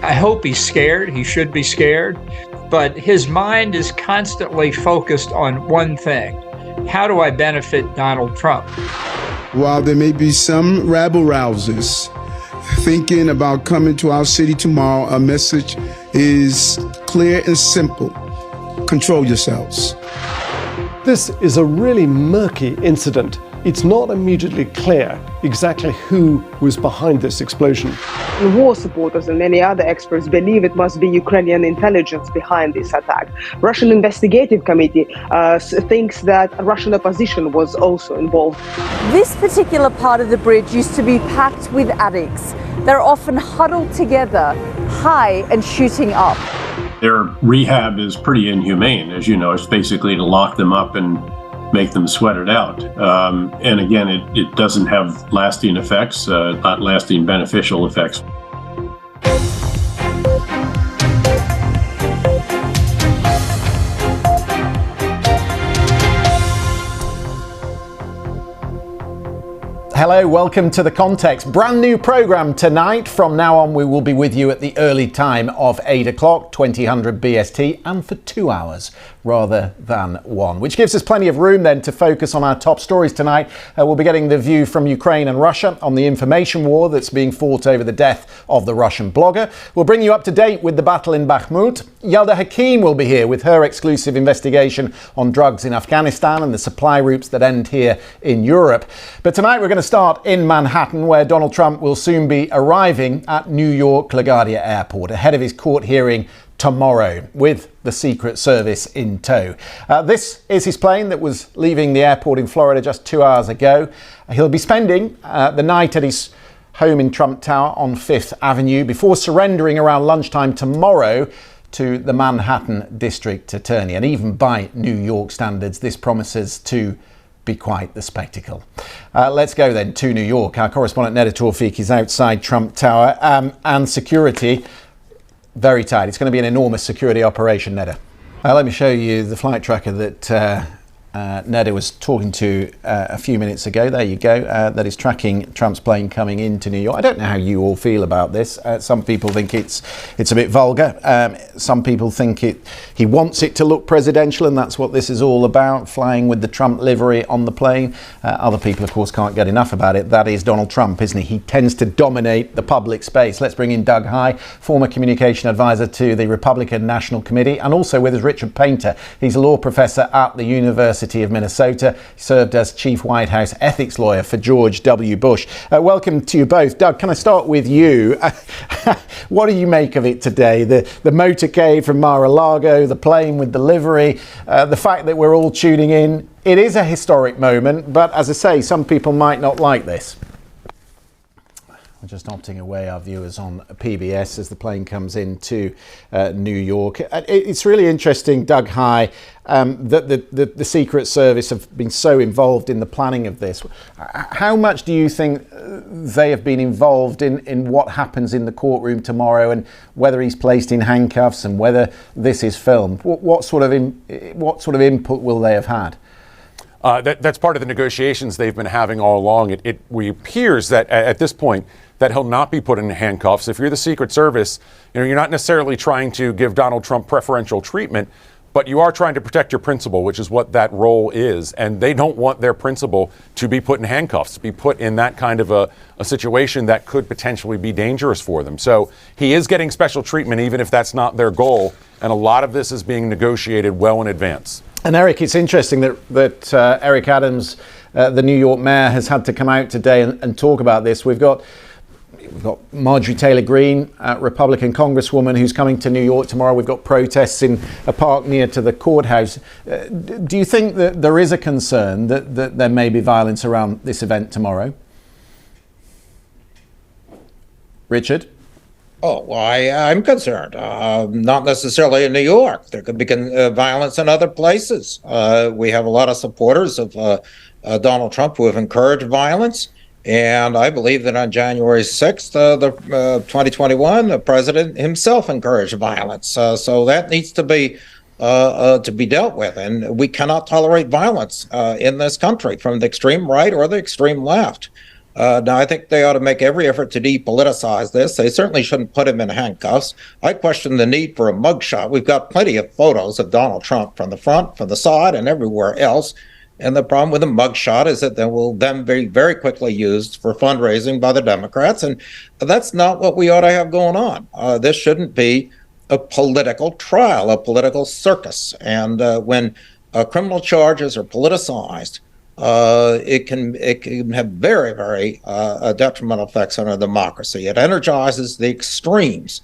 I hope he's scared. He should be scared. But his mind is constantly focused on one thing. How do I benefit Donald Trump? While there may be some rabble-rousers thinking about coming to our city tomorrow, our message is clear and simple. Control yourselves. This is a really murky incident. It's not immediately clear exactly who was behind this explosion. War supporters and many other experts believe it must be Ukrainian intelligence behind this attack. Russian investigative committee thinks that Russian opposition was also involved. This particular part of the bridge used to be packed with addicts. They're often huddled together, high and shooting up. Their rehab is pretty inhumane, as you know. It's basically to lock them up and make them sweat it out. And again, it doesn't have lasting effects, not lasting beneficial effects. Hello, welcome to The Context. Brand new programme tonight. From now on, we will be with you at the early time of 8 o'clock, 2000 BST, and for 2 hours rather than one, which gives us plenty of room then to focus on our top stories tonight. We'll be getting the view from Ukraine and Russia on the information war that's being fought over the death of the Russian blogger. We'll bring you up to date with the battle in Bakhmut. Yelda Hakim will be here with her exclusive investigation on drugs in Afghanistan and the supply routes that end here in Europe. But tonight we're going to start in Manhattan, where Donald Trump will soon be arriving at New York LaGuardia Airport ahead of his court hearing tomorrow, with the Secret Service in tow. This is his plane that was leaving the airport in Florida just 2 hours ago. He'll be spending the night at his home in Trump Tower on 5th Avenue before surrendering around lunchtime tomorrow to the Manhattan District Attorney. And even by New York standards, this promises to be quite the spectacle. Let's go then to New York. Our correspondent Neda Tawfiq is outside Trump Tower, and security very tight. It's going to be an enormous security operation, Neda. Let me show you the flight tracker that Neda was talking to a few minutes ago. There you go. That is tracking Trump's plane coming into New York. I don't know how you all feel about this. Some people think it's a bit vulgar. Some people think he wants it to look presidential, and that's what this is all about, flying with the Trump livery on the plane. Other people, of course, can't get enough about it. That is Donald Trump, isn't he? He tends to dominate the public space. Let's bring in Doug High, former communication advisor to the Republican National Committee, and also with us Richard Painter. He's a law professor at the University of Minnesota. He served as chief White House ethics lawyer for George W. Bush. Welcome to you both. Doug, can I start with you? What do you make of it today? The motorcade from Mar-a-Lago, the plane with the livery, the fact that we're all tuning in. It is a historic moment, but as I say, some people might not like this. We're just opting away our viewers on PBS as the plane comes into New York. It's really interesting, Doug High, that the Secret Service have been so involved in the planning of this. How much do you think they have been involved in what happens in the courtroom tomorrow, and whether he's placed in handcuffs and whether this is filmed? What sort of input will they have had? That's part of the negotiations they've been having all along. It appears that at this point that he'll not be put in handcuffs. If you're the Secret Service, you're not necessarily trying to give Donald Trump preferential treatment, but you are trying to protect your principal, which is what that role is. And they don't want their principal to be put in handcuffs, to be put in that kind of a situation that could potentially be dangerous for them. So he is getting special treatment, even if that's not their goal. And a lot of this is being negotiated well in advance. And Eric, it's interesting that Eric Adams, the New York mayor, has had to come out today and talk about this. We've got Marjorie Taylor Greene, Republican Congresswoman, who's coming to New York tomorrow. We've got protests in a park near to the courthouse. Do you think that there is a concern that there may be violence around this event tomorrow? Richard? Oh, well, I'm concerned. Not necessarily in New York. There could be violence in other places. We have a lot of supporters of Donald Trump who have encouraged violence. And I believe that on January 6th, 2021, the president himself encouraged violence. So that needs to be dealt with. And we cannot tolerate violence in this country from the extreme right or the extreme left. Now, I think they ought to make every effort to depoliticize this. They certainly shouldn't put him in handcuffs. I question the need for a mugshot. We've got plenty of photos of Donald Trump from the front, from the side, and everywhere else. And the problem with a mugshot is that they will then be very quickly used for fundraising by the Democrats. And that's not what we ought to have going on. This shouldn't be a political trial, a political circus. And when criminal charges are politicized, it can have very, very detrimental effects on our democracy. It energizes the extremes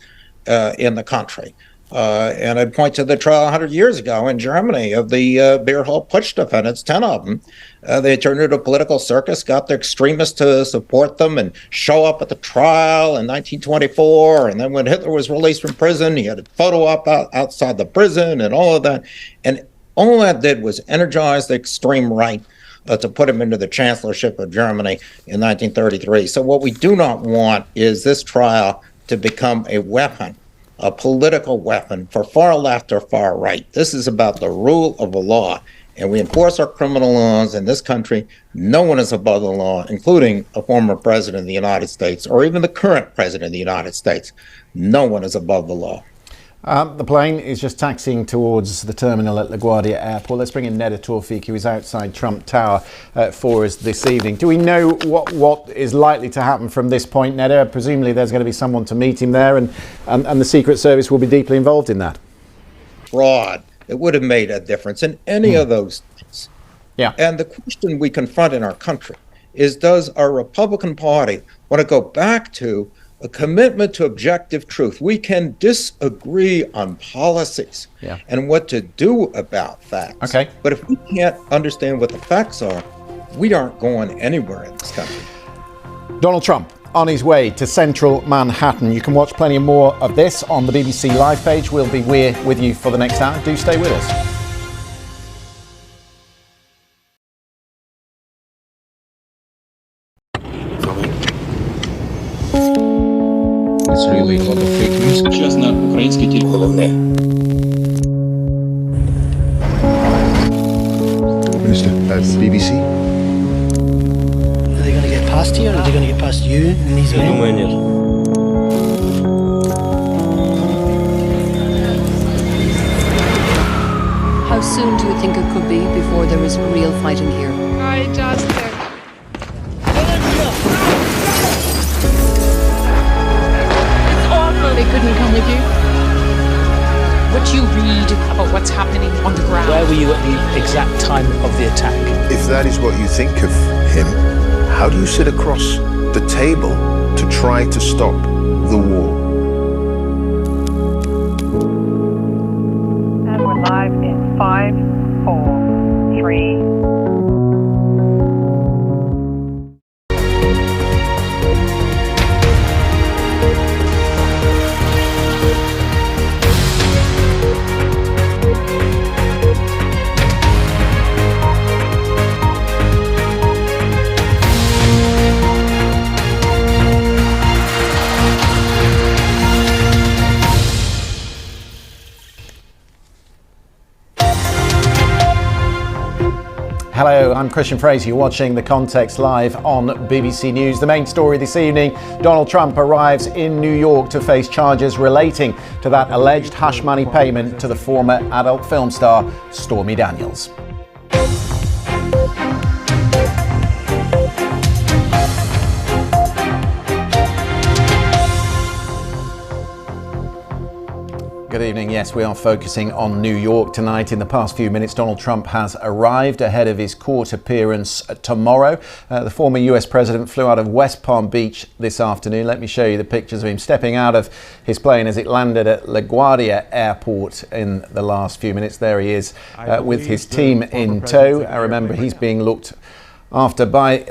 in the country. And I'd point to the trial 100 years ago in Germany of the beer hall putsch defendants, 10 of them. They turned it into a political circus, got the extremists to support them and show up at the trial in 1924. And then when Hitler was released from prison, he had a photo op outside the prison and all of that. And all that did was energize the extreme right to put him into the chancellorship of Germany in 1933. So what we do not want is this trial to become a weapon, a political weapon for far left or far right. This is about the rule of the law, and we enforce our criminal laws in this country. No one is above the law, including a former president of the United States or even the current president of the United States. No one is above the law. The plane is just taxiing towards the terminal at LaGuardia Airport. Let's bring in Neda Tawfik, who is outside Trump Tower for us this evening. Do we know what is likely to happen from this point, Neda? Presumably there's going to be someone to meet him there, and the Secret Service will be deeply involved in that. Fraud. It would have made a difference in any of those things. Yeah. And the question we confront in our country is, does our Republican Party want to go back to a commitment to objective truth? We can disagree on policies and what to do about facts. Okay. But if we can't understand what the facts are, we aren't going anywhere in this country. Donald Trump on his way to central Manhattan. You can watch plenty more of this on the BBC Live page. We'll be with you for the next hour. Do stay with us. It's really a lot of fake news. Сейчас на українській тільки головне. Mr. BBC? Are they going to get past you, or are they going to get past you and these men? Думаю, нет. How soon do you think it could be before there is real fighting here? I just They couldn't come with you. What do you read about what's happening on the ground? Where were you at the exact time of the attack? If that is what you think of him, how do you sit across the table to try to stop the war? And we're live in 5, 4, 3. Hello, I'm Christian Fraser. You're watching The Context live on BBC News. The main story this evening, Donald Trump arrives in New York to face charges relating to that alleged hush money payment to the former adult film star Stormy Daniels. Good evening. Yes, we are focusing on New York tonight. In the past few minutes, Donald Trump has arrived ahead of his court appearance tomorrow. The former US president flew out of West Palm Beach this afternoon. Let me show you the pictures of him stepping out of his plane as it landed at LaGuardia Airport in the last few minutes. There he is with his team in tow. I remember he's being looked after by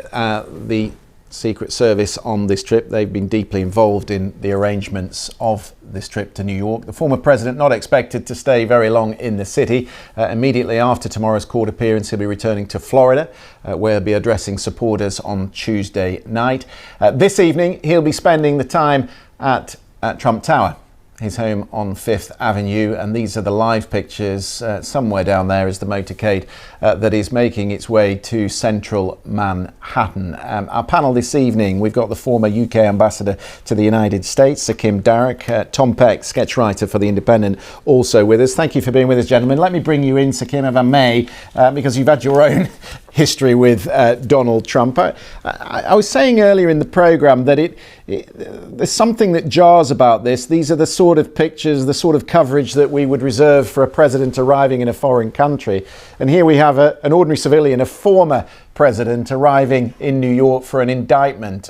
the Secret Service on this trip. They've been deeply involved in the arrangements of this trip to New York. The former president not expected to stay very long in the city. Immediately after tomorrow's court appearance, he'll be returning to Florida, where he'll be addressing supporters on Tuesday night. This evening, he'll be spending the time at Trump Tower. his home on 5th Avenue, and these are the live pictures. Somewhere down there is the motorcade that is making its way to central Manhattan. Our panel this evening, we've got the former UK ambassador to the United States, Sir Kim Darroch, Tom Peck, sketch writer for The Independent, also with us. Thank you for being with us, gentlemen. Let me bring you in, Sir Kim, if I may, because you've had your own history with Donald Trump. I was saying earlier in the programme that there's something that jars about this. These are the sort of pictures, the sort of coverage that we would reserve for a president arriving in a foreign country. And here we have an ordinary civilian, a former president, arriving in New York for an indictment.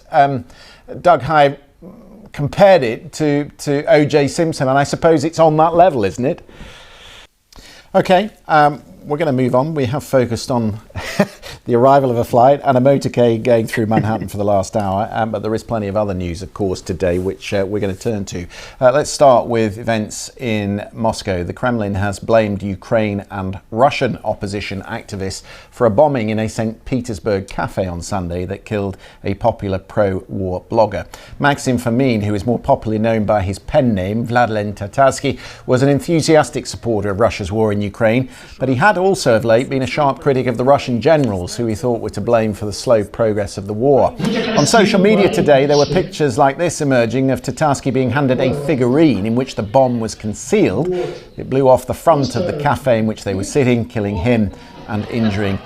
Doug Hyde compared it to O.J. Simpson, and I suppose it's on that level, isn't it? OK, we're going to move on. We have focused on the arrival of a flight and a motorcade going through Manhattan for the last hour, but there is plenty of other news, of course, today, which we're going to turn to. Let's start with events in Moscow. The Kremlin has blamed Ukraine and Russian opposition activists for a bombing in a St. Petersburg cafe on Sunday that killed a popular pro-war blogger. Maxim Fomin, who is more popularly known by his pen name, Vladlen Tatarsky, was an enthusiastic supporter of Russia's war in Ukraine, but he had also of late been a sharp critic of the Russian generals who he thought were to blame for the slow progress of the war. On social media today, there were pictures like this emerging of Tatarsky being handed a figurine in which the bomb was concealed. It blew off the front of the cafe in which they were sitting, killing him and injuring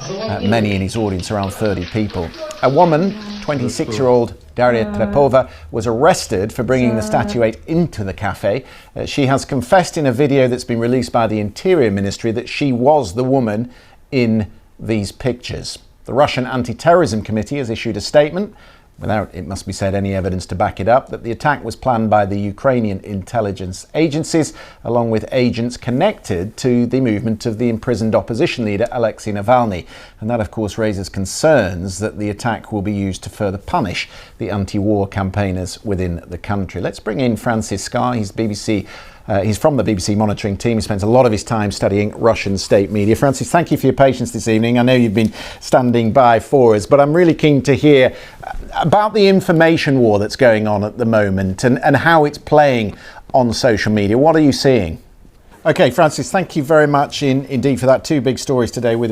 many in his audience, around 30 people. A woman, 26-year-old Daria Trepova, was arrested for bringing the statuette into the cafe. She has confessed in a video that's been released by the Interior Ministry that she was the woman in these pictures. The Russian Anti-Terrorism Committee has issued a statement, without, it must be said, any evidence to back it up, that the attack was planned by the Ukrainian intelligence agencies, along with agents connected to the movement of the imprisoned opposition leader Alexei Navalny. And that, of course, raises concerns that the attack will be used to further punish the anti-war campaigners within the country. Let's bring in Francis Scarr. He's from the BBC monitoring team. He spends a lot of his time studying Russian state media. Francis, thank you for your patience this evening. I know you've been standing by for us, but I'm really keen to hear about the information war that's going on at the moment and how it's playing on social media. What are you seeing? OK, Francis, thank you very much indeed for that. Two big stories today with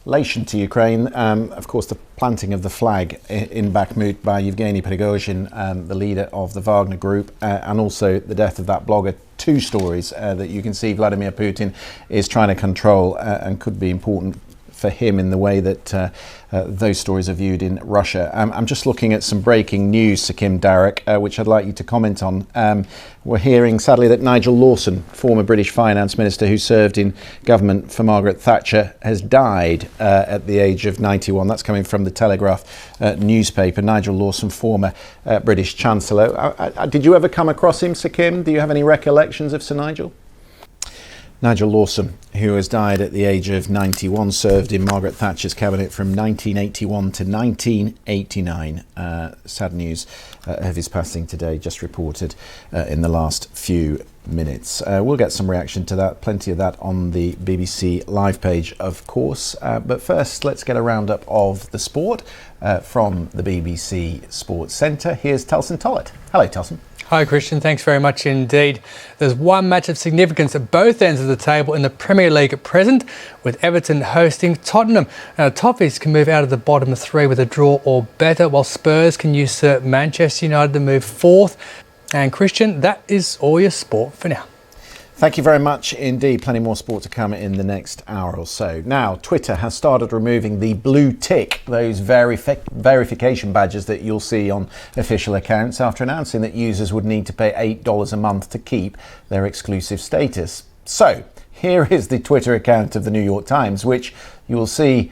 relation to Ukraine. Of course, the planting of the flag in Bakhmut by Yevgeny Prigozhin, the leader of the Wagner Group, and also the death of that blogger. Two stories that you can see Vladimir Putin is trying to control and could be important for him in the way that those stories are viewed in Russia. I'm just looking at some breaking news, Sir Kim Darroch, which I'd like you to comment on. We're hearing, sadly, that Nigel Lawson, former British finance minister who served in government for Margaret Thatcher, has died at the age of 91. That's coming from the Telegraph newspaper. Nigel Lawson, former British Chancellor. Did you ever come across him, Sir Kim? Do you have any recollections of Sir Nigel? Nigel Lawson, who has died at the age of 91, served in Margaret Thatcher's cabinet from 1981 to 1989. Sad news of his passing today, just reported in the last few minutes. We'll get some reaction to that, plenty of that on the BBC live page, of course. But first, let's get a roundup of the sport from the BBC Sports Centre. Here's Telson Tollett. Hello, Telson. Hi Christian, thanks very much indeed. There's one match of significance at both ends of the table in the Premier League at present, with Everton hosting Tottenham. Now, the Toffees can move out of the bottom three with a draw or better, while Spurs can usurp Manchester United to move fourth. And Christian, that is all your sport for now. Thank you very much indeed. Plenty more sport to come in the next hour or so. Now, Twitter has started removing the blue tick, those verification badges that you'll see on official accounts, after announcing that users would need to pay $8 a month to keep their exclusive status. So, here is the Twitter account of the New York Times, which you will see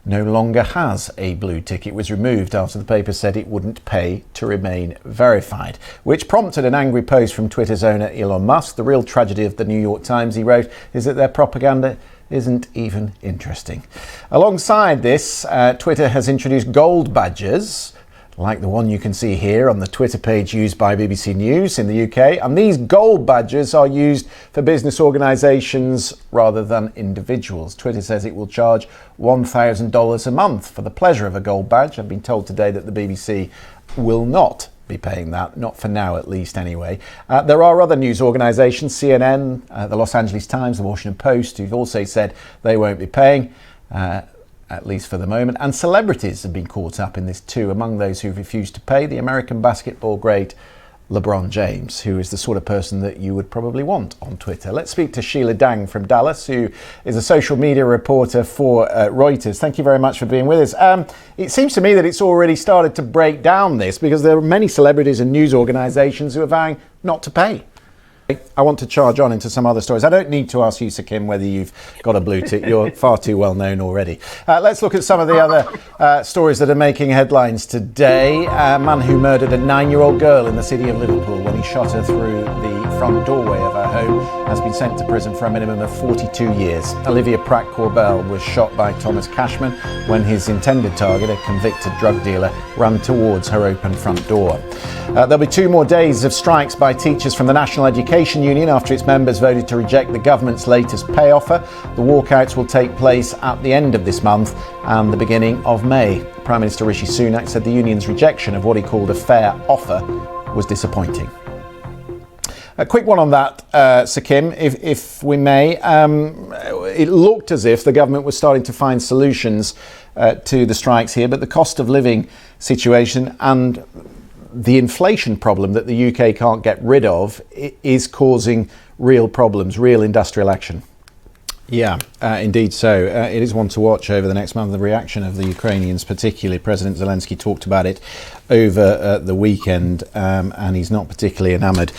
no longer has a blue tick. It was removed after the paper said it wouldn't pay to remain verified, which prompted an angry post from Twitter's owner Elon Musk. The real tragedy of the New York Times, he wrote, is that their propaganda isn't even interesting. Alongside this, Twitter has introduced gold badges, like the one you can see here on the Twitter page used by BBC News in the UK. And these gold badges are used for business organisations rather than individuals. Twitter says it will charge $1,000 a month for the pleasure of a gold badge. I've been told today that the BBC will not be paying that, not for now at least anyway. There are other news organisations, CNN, the Los Angeles Times, the Washington Post, who've also said they won't be paying, at least for the moment. And celebrities have been caught up in this too. Among those who've refused to pay, the American basketball great LeBron James, who is the sort of person that you would probably want on Twitter. Let's speak to Sheila Dang from Dallas, who is a social media reporter for Reuters. Thank you very much for being with us. It seems to me that it's already started to break down this, because there are many celebrities and news organisations who are vowing not to pay. I want to charge on into some other stories. I don't need to ask you, Sakim, whether you've got a blue tick. You're far too well known already. Let's look at some of the other stories that are making headlines today. A man who murdered a 9-year-old girl in the city of Liverpool when he shot her through the front doorway of her home has been sent to prison for a minimum of 42 years. Olivia Pratt-Corbell was shot by Thomas Cashman when his intended target, a convicted drug dealer, ran towards her open front door. There'll be 2 more days of strikes by teachers from the National Education Union after its members voted to reject the government's latest pay offer. The walkouts will take place at the end of this month and the beginning of May. Prime Minister Rishi Sunak said the union's rejection of what he called a fair offer was disappointing. A quick one on that, Sakim, if we may. It looked as if the government was starting to find solutions to the strikes here, but the cost of living situation and the inflation problem that the UK can't get rid of is causing real problems, real industrial action. Yeah, indeed so. It is one to watch over the next month, the reaction of the Ukrainians particularly. President Zelensky talked about it over the weekend, and he's not particularly enamoured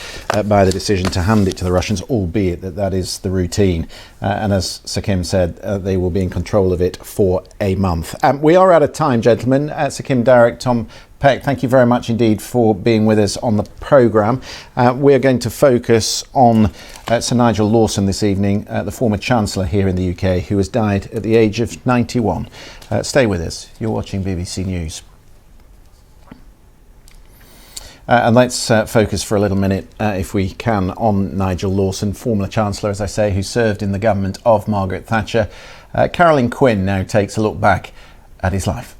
by the decision to hand it to the Russians, albeit that is the routine. And as Sakim said, they will be in control of it for a month. We are out of time, gentlemen. Sakim Darek, Tom Peck, thank you very much indeed for being with us on the programme. We're going to focus on Sir Nigel Lawson this evening, the former Chancellor here in the UK, who has died at the age of 91. Stay with us. You're watching BBC News. And let's focus for a little minute, if we can, on Nigel Lawson, former Chancellor, as I say, who served in the government of Margaret Thatcher. Carolyn Quinn now takes a look back at his life.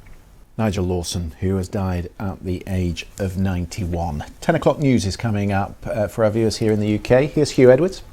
Nigel Lawson, who has died at the age of 91. 10 o'clock news is coming up for our viewers here in the UK. Here's Hugh Edwards.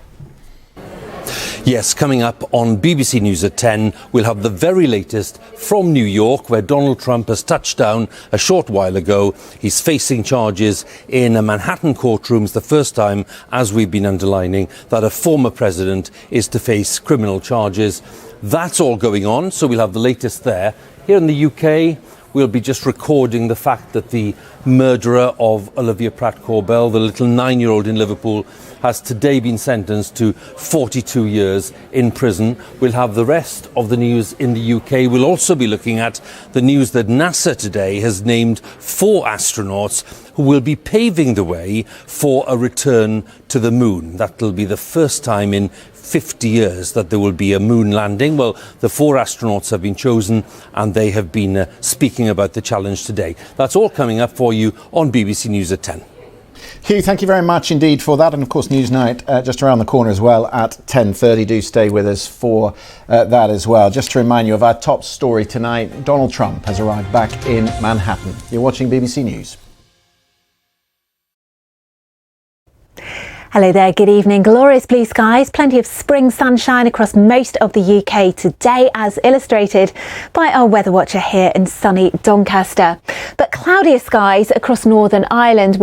Yes, coming up on BBC News at 10, we'll have the very latest from New York, where Donald Trump has touched down a short while ago. He's facing charges in a Manhattan courtroom. It's the first time, as we've been underlining, that a former president is to face criminal charges. That's all going on, so we'll have the latest there. Here in the UK, we'll be just recording the fact that the murderer of Olivia Pratt-Corbell, the little 9-year-old in Liverpool, has today been sentenced to 42 years in prison. We'll have the rest of the news in the UK. We'll also be looking at the news that NASA today has named 4 astronauts who will be paving the way for a return to the moon. That'll be the first time in 50 years that there will be a moon landing. Well, the 4 astronauts have been chosen and they have been speaking about the challenge today. That's all coming up for you on BBC News at 10. Hugh, thank you very much indeed for that. And of course, Newsnight just around the corner as well at 10:30. Do stay with us for that as well. Just to remind you of our top story tonight, Donald Trump has arrived back in Manhattan. You're watching BBC News. Hello there, good evening. Glorious blue skies, plenty of spring sunshine across most of the UK today, as illustrated by our weather watcher here in sunny Doncaster. But cloudier skies across Northern Ireland.